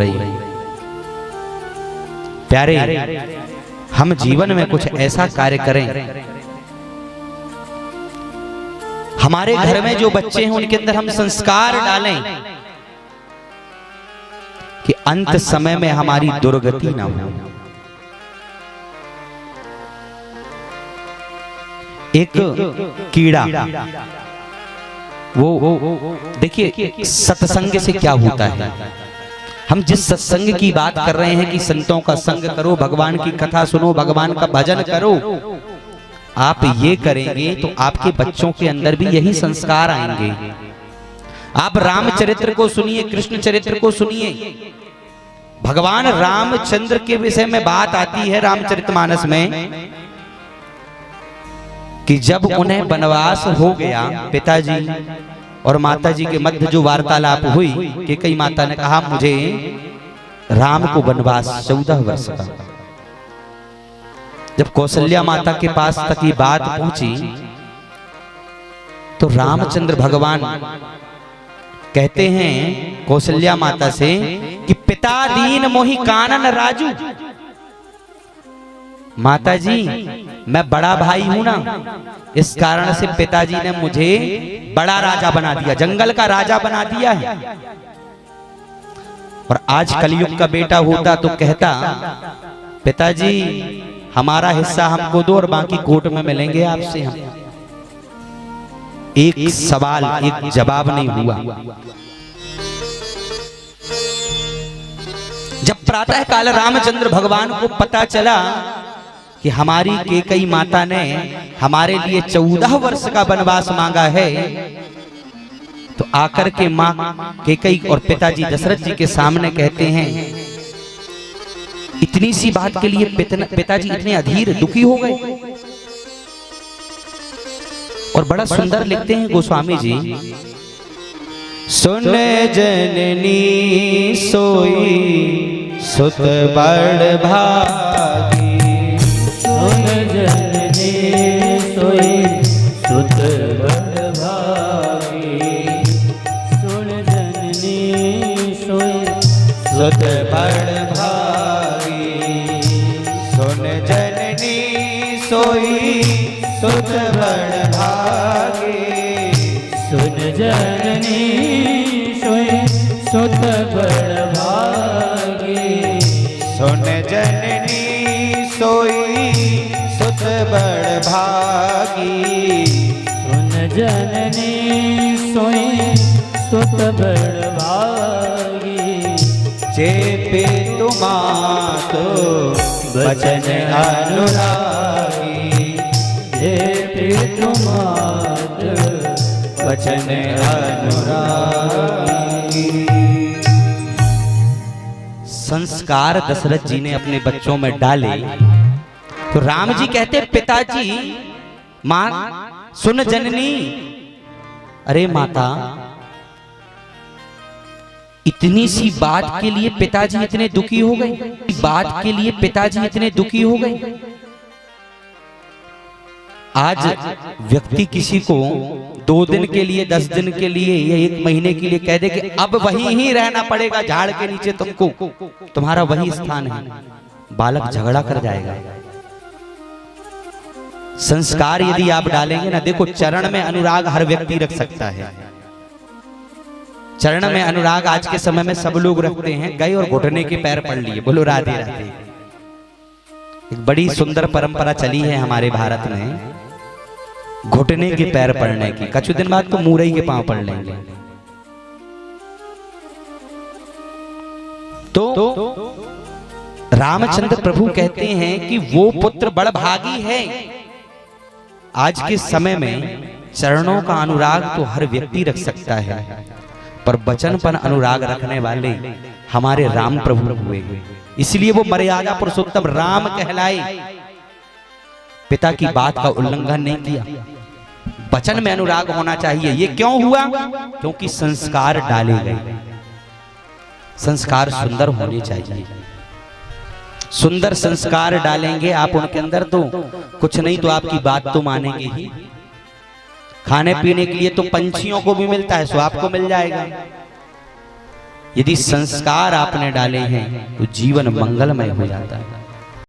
रही है। प्यारे, हम जीवन में कुछ ऐसा कार्य करें, हमारे घर में जो बच्चे हैं उनके अंदर हम संस्कार डालें कि अंत समय में हमारी दुर्गति ना हो। एक कीड़ा, वो देखिए सत्संग से क्या होता है। हम जिस सत्संग की बात कर रहे हैं कि संतों का संग करो, भगवान की कथा सुनो, भगवान का भजन करो, आप ये करेंगे तो आपके बच्चों के अंदर भी यही संस्कार आएंगे। आप रामचरित्र को सुनिए, कृष्ण चरित्र को सुनिए। भगवान रामचंद्र के विषय में बात आती है रामचरितमानस में कि जब उन्हें वनवास हो गया, पिताजी और माताजी के मध्य जो वार्तालाप हुई कि कई माता ने कहा मुझे राम को वनवास 14 वर्ष का। जब कौशल्या माता के पास तक ये बात पहुंची तो रामचंद्र भगवान कहते हैं कौशल्या माता से कि पिता दीन मोहि कानन राजू। माता जी, मैं बड़ा भाई हूं ना, इस कारण से पिताजी ने मुझे बड़ा राजा बना दिया, जंगल का राजा बना दिया है। और आज कलयुग का बेटा होता तो कहता पिताजी हमारा हिस्सा हमको दो और बाकी कोर्ट में मिलेंगे आपसे। हम एक सवाल, एक जवाब नहीं हुआ। जब प्रातः काल रामचंद्र भगवान को पता चला कि हमारी कैकेयी माता ने हमारे लिए 14 वर्ष का वनवास मांगा है, तो आकर के मां कैकेयी और पिताजी दशरथ जी के सामने कहते हैं, इतनी सी बात के लिए पिताजी इतने अधीर दुखी हो गए। और बड़ा सुंदर लिखते हैं गोस्वामी जी, सुन जननी सोई सुत बड़ भागी, सुन जननी सोई सुत बड़ भागी, सुन जननी सोई सुत बड़ भागी, सुन जननी सोई सुत बड़ भागी, सुन जननी सोई सुत बड़ भागी, सुन जननी सोई सुत बड़ भागी, सुन जननी सोई सुत बड़ भागी, चेपे तुम्हारो बचन अनुरागी, चेपे तुम्हारो बचन अनुरागी। संस्कार दशरथ जी ने अपने बच्चों में डाले तो राम जी कहते पिताजी, मां सुन जननी। अरे माता, इतनी सी बात के लिए पिताजी इतने दुखी हो गए, बात के लिए पिताजी इतने दुखी हो गए। आज व्यक्ति किसी को 2 दिन के लिए, 10 दिन के लिए या 1 महीने के लिए कह दे कि अब वहीं ही रहना पड़ेगा, झाड़ के नीचे तुमको, तुम्हारा वही स्थान है, बालक झगड़ा कर जाएगा। संस्कार यदि आप डालेंगे ना, देखो चरण में अनुराग हर व्यक्ति रख सकता है। चरण में अनुराग आज के समय में सब लोग रखते हैं, गए और घुटने के पैर पड़ लिए, बोलो राधे राधे। एक बड़ी सुंदर परंपरा चली है हमारे भारत में घुटने के पैर पड़ने की। कुछ दिन बाद तो मुरई के पांव पड़ लेंगे। तो रामचंद्र प्रभु कहते हैं कि वो पुत्र बड़ भागी है। आज के समय में चरणों का अनुराग तो हर व्यक्ति रख सकता है, पर वचन पर अनुराग रखने वाले हमारे राम प्रभु हुए, इसलिए वो मर्यादा पुरुषोत्तम राम कहलाए। पिता की बात का उल्लंघन नहीं किया, वचन में अनुराग होना चाहिए। ये क्यों हुआ? क्योंकि संस्कार डाले गए। संस्कार सुंदर होने चाहिए। सुंदर संस्कार डालेंगे आप उनके अंदर तो कुछ नहीं तो आपकी बात तो मानेंगे ही। खाने पीने के लिए तो पंछियों को भी मिलता है, सो आपको मिल जाएगा। यदि संस्कार आपने डाले हैं तो जीवन मंगलमय हो जाता है।